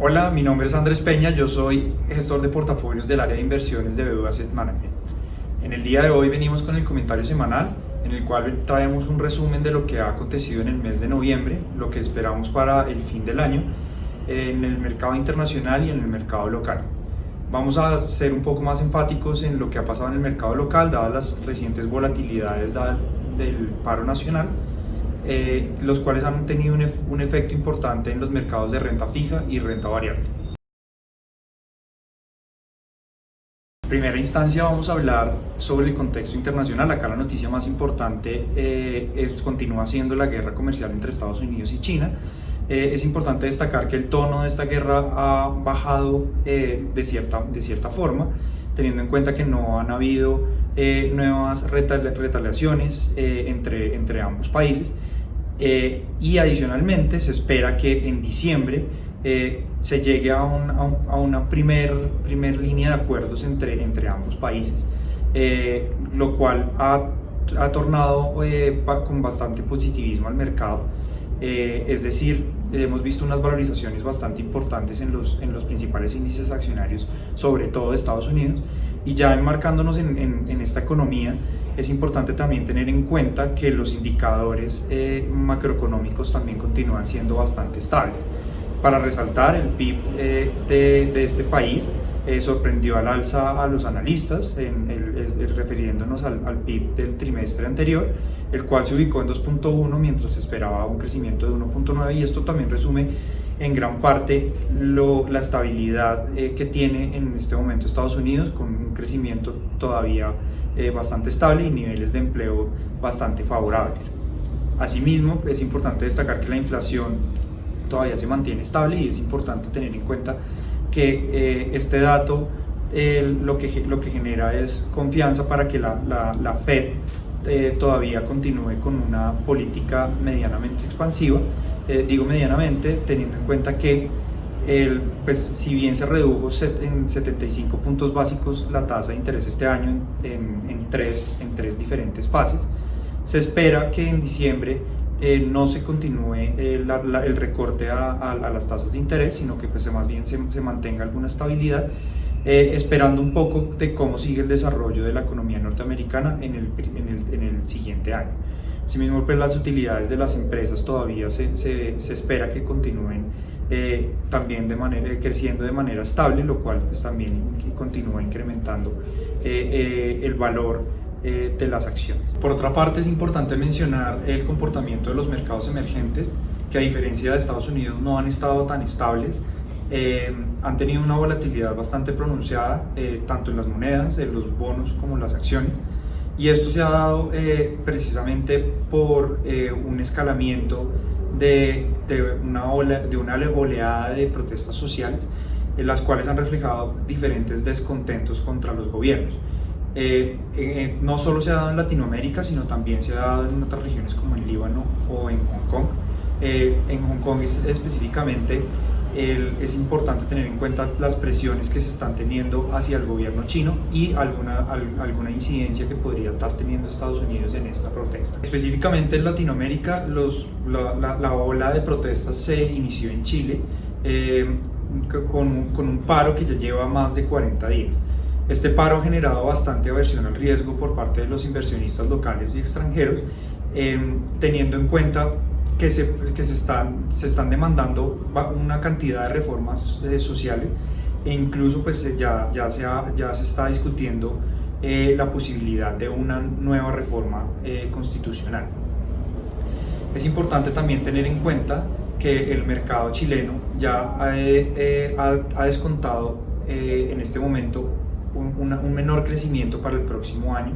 Hola, mi nombre es Andrés Peña, yo soy gestor de portafolios del área de inversiones de BBVA Asset Management. En el día de hoy venimos con el comentario semanal, en el cual traemos un resumen de lo que ha acontecido en el mes de noviembre, lo que esperamos para el fin del año, en el mercado internacional y en el mercado local. Vamos a ser un poco más enfáticos en lo que ha pasado en el mercado local, dadas las recientes volatilidades del paro nacional, los cuales han tenido un efecto importante en los mercados de renta fija y renta variable. En primera instancia vamos a hablar sobre el contexto internacional. Acá la noticia más importante continúa siendo la guerra comercial entre Estados Unidos y China. Es importante destacar que el tono de esta guerra ha bajado de cierta forma, teniendo en cuenta que no han habido nuevas retaliaciones entre ambos países. Y adicionalmente se espera que en diciembre se llegue a una primer línea de acuerdos entre ambos países, lo cual ha tornado con bastante positivismo al mercado. Es decir, hemos visto unas valorizaciones bastante importantes en los principales índices accionarios, sobre todo de Estados Unidos, y ya enmarcándonos en esta economía, es importante también tener en cuenta que los indicadores macroeconómicos también continúan siendo bastante estables. Para resaltar, el PIB de este país sorprendió al alza a los analistas, refiriéndonos al PIB del trimestre anterior, el cual se ubicó en 2.1 mientras se esperaba un crecimiento de 1.9, y esto también resume en gran parte la estabilidad que tiene en este momento Estados Unidos, con un crecimiento todavía bastante estable y niveles de empleo bastante favorables. Asimismo, es importante destacar que la inflación todavía se mantiene estable, y es importante tener en cuenta que este dato lo que genera es confianza para que la Fed todavía continúe con una política medianamente expansiva. Digo medianamente teniendo en cuenta que pues, si bien se redujo en 75 puntos básicos la tasa de interés este año en tres diferentes fases, se espera que en diciembre no se continúe el recorte a las tasas de interés, sino que pues, más bien se mantenga alguna estabilidad, esperando un poco de cómo sigue el desarrollo de la economía norteamericana en el siguiente año. Asimismo, pues, las utilidades de las empresas todavía se espera que continúen también creciendo de manera estable, lo cual pues, también continúa incrementando el valor de las acciones. Por otra parte, es importante mencionar el comportamiento de los mercados emergentes, que a diferencia de Estados Unidos no han estado tan estables. Han tenido una volatilidad bastante pronunciada, tanto en las monedas, en los bonos como en las acciones, y esto se ha dado precisamente por un escalamiento de una oleada de protestas sociales, en las cuales han reflejado diferentes descontentos contra los gobiernos. No solo se ha dado en Latinoamérica, sino también se ha dado en otras regiones como en Líbano o en Hong Kong. En Hong Kong específicamente es importante tener en cuenta las presiones que se están teniendo hacia el gobierno chino y alguna incidencia que podría estar teniendo Estados Unidos en esta protesta. Específicamente en Latinoamérica, la ola de protestas se inició en Chile con un paro que ya lleva más de 40 días. Este paro ha generado bastante aversión al riesgo por parte de los inversionistas locales y extranjeros, teniendo en cuenta que se están demandando una cantidad de reformas sociales, e incluso pues, ya se está discutiendo la posibilidad de una nueva reforma constitucional. Es importante también tener en cuenta que el mercado chileno ya ha descontado en este momento un menor crecimiento para el próximo año,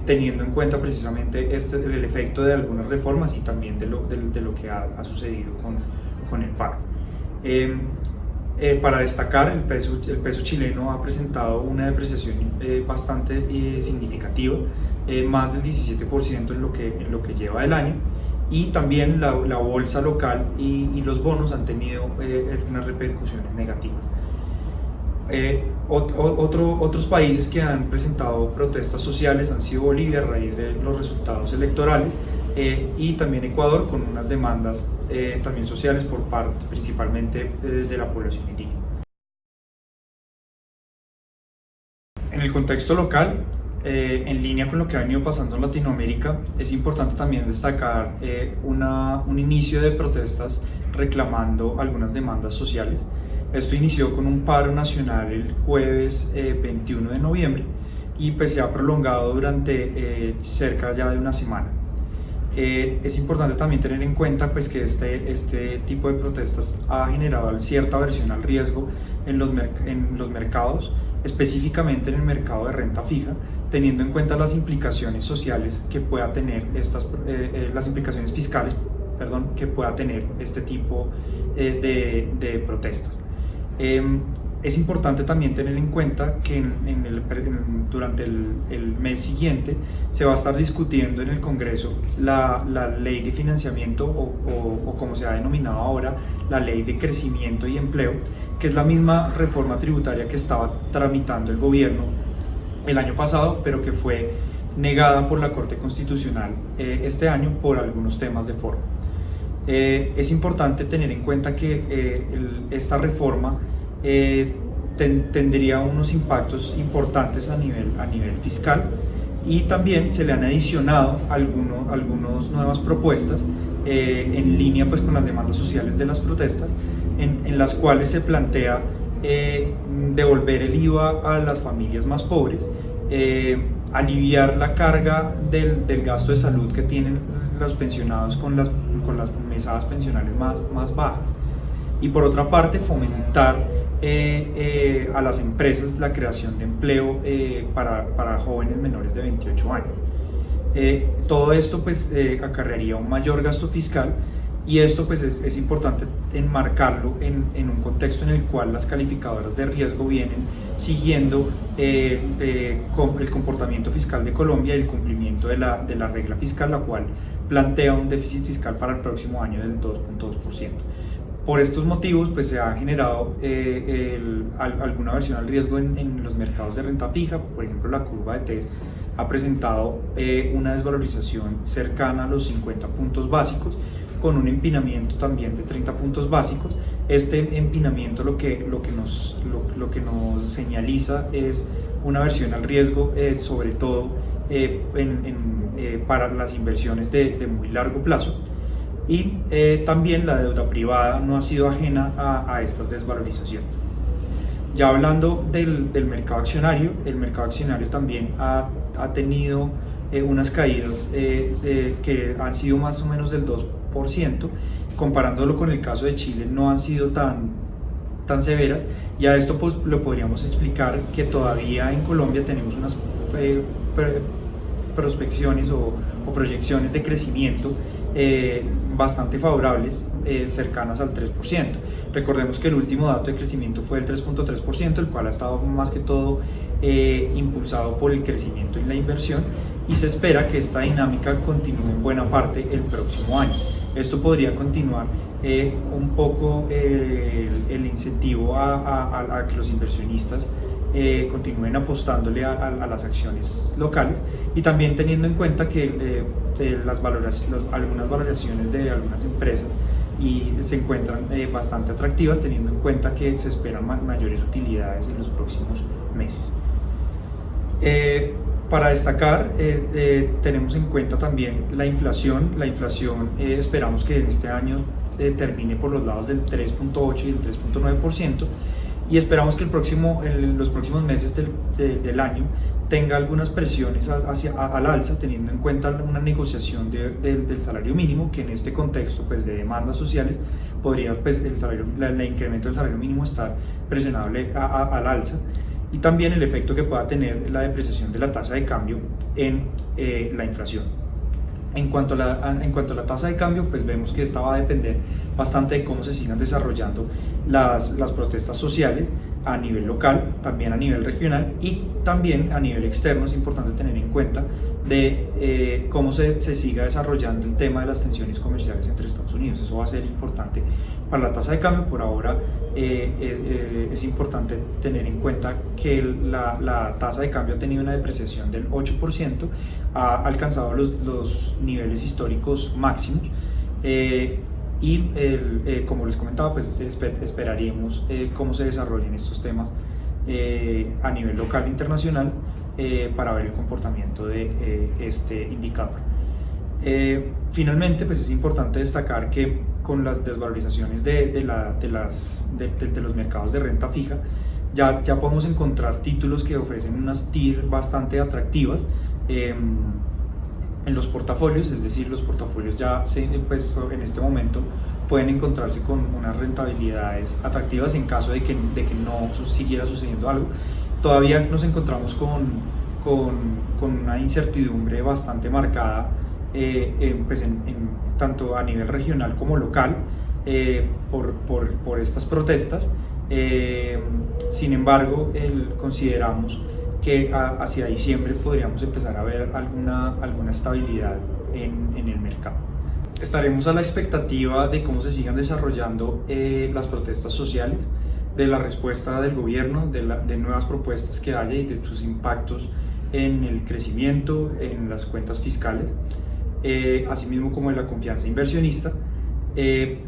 teniendo en cuenta precisamente el efecto de algunas reformas y también de lo que ha sucedido con el paro. Para destacar, el peso chileno ha presentado una depreciación bastante significativa, más del 17% en lo que lleva el año, y también la bolsa local y los bonos han tenido unas repercusiones negativas. Otros países que han presentado protestas sociales han sido Bolivia a raíz de los resultados electorales, y también Ecuador con unas demandas también sociales por parte principalmente de la población indígena. En el contexto local, en línea con lo que ha venido pasando en Latinoamérica, es importante también destacar un inicio de protestas reclamando algunas demandas sociales. Esto inició con un paro nacional el jueves 21 de noviembre y pues se ha prolongado durante cerca ya de una semana. Es importante también tener en cuenta pues, que este tipo de protestas ha generado cierta aversión al riesgo en los mercados, específicamente en el mercado de renta fija, teniendo en cuenta las implicaciones sociales que pueda tener las implicaciones fiscales, que pueda tener este tipo de protestas. Es importante también tener en cuenta que durante el mes siguiente se va a estar discutiendo en el Congreso la ley de financiamiento o como se ha denominado ahora, la ley de crecimiento y empleo, que es la misma reforma tributaria que estaba tramitando el gobierno el año pasado, pero que fue negada por la Corte Constitucional este año por algunos temas de forma. Es importante tener en cuenta que esta reforma tendría unos impactos importantes a nivel fiscal, y también se le han adicionado algunas nuevas propuestas en línea pues, con las demandas sociales de las protestas, en las cuales se plantea devolver el IVA a las familias más pobres, aliviar la carga del gasto de salud que tienen los pensionados con las mesadas pensionales más bajas, y por otra parte fomentar a las empresas la creación de empleo para jóvenes menores de 28 años. Todo esto pues acarrearía un mayor gasto fiscal, y esto pues es importante enmarcarlo en un contexto en el cual las calificadoras de riesgo vienen siguiendo el comportamiento fiscal de Colombia y el cumplimiento de la regla fiscal, la cual plantea un déficit fiscal para el próximo año del 2.2%. Por estos motivos pues se ha generado alguna aversión al riesgo en los mercados de renta fija. Por ejemplo, la curva de TES ha presentado una desvalorización cercana a los 50 puntos básicos, con un empinamiento también de 30 puntos básicos. Este empinamiento lo que nos señaliza es una aversión al riesgo, sobre todo para las inversiones de muy largo plazo, y también la deuda privada no ha sido ajena a estas desvalorizaciones. Ya hablando del mercado accionario, el mercado accionario también ha tenido unas caídas que han sido más o menos del 2%, comparándolo con el caso de Chile no han sido tan severas, y a esto pues lo podríamos explicar que todavía en Colombia tenemos unas prospecciones o proyecciones de crecimiento bastante favorables, cercanas al 3%. Recordemos que el último dato de crecimiento fue el 3.3%, el cual ha estado más que todo impulsado por el crecimiento en la inversión, y se espera que esta dinámica continúe en buena parte el próximo año. Esto podría continuar un poco el incentivo a que los inversionistas continúen apostándole a las acciones locales, y también teniendo en cuenta que algunas valoraciones de algunas empresas se encuentran bastante atractivas, teniendo en cuenta que se esperan mayores utilidades en los próximos meses. Para destacar, tenemos en cuenta también la inflación. La inflación esperamos que en este año termine por los lados del 3.8 y el 3.9%, y esperamos que en los próximos meses del año tenga algunas presiones al alza, teniendo en cuenta una negociación del salario mínimo, que en este contexto pues, de demandas sociales podría pues, el incremento del salario mínimo estar presionable al alza, y también el efecto que pueda tener la depreciación de la tasa de cambio en la inflación. En cuanto a la tasa de cambio, pues vemos que esta va a depender bastante de cómo se sigan desarrollando las protestas sociales. a nivel local, también a nivel regional y también a nivel externo. Es importante tener en cuenta de cómo se siga desarrollando el tema de las tensiones comerciales entre Estados Unidos. Eso va a ser importante para la tasa de cambio. Por ahora es importante tener en cuenta que la tasa de cambio ha tenido una depreciación del 8%, ha alcanzado los niveles históricos máximos. Como les comentaba, pues esperaríamos cómo se desarrollen estos temas a nivel local e internacional para ver el comportamiento de este indicador. Finalmente, pues es importante destacar que con las desvalorizaciones de los mercados de renta fija, ya podemos encontrar títulos que ofrecen unas TIR bastante atractivas en los portafolios. Es decir, los portafolios ya pues, en este momento pueden encontrarse con unas rentabilidades atractivas en caso de que no siguiera sucediendo algo. Todavía nos encontramos con una incertidumbre bastante marcada pues tanto a nivel regional como local por estas protestas. Sin embargo, consideramos que hacia diciembre podríamos empezar a ver alguna estabilidad en el mercado. Estaremos a la expectativa de cómo se sigan desarrollando las protestas sociales, de la respuesta del gobierno, de nuevas propuestas que haya y de sus impactos en el crecimiento, en las cuentas fiscales, asimismo como en la confianza inversionista.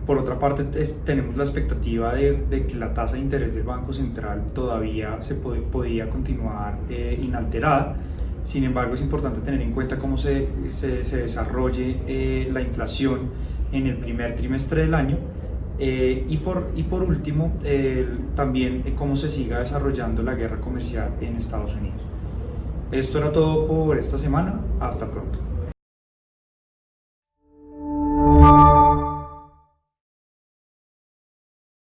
Por otra parte, tenemos la expectativa de que la tasa de interés del Banco Central todavía podía continuar inalterada. Sin embargo, es importante tener en cuenta cómo se desarrolle la inflación en el primer trimestre del año y por último, también cómo se siga desarrollando la guerra comercial en Estados Unidos. Esto era todo por esta semana. Hasta pronto.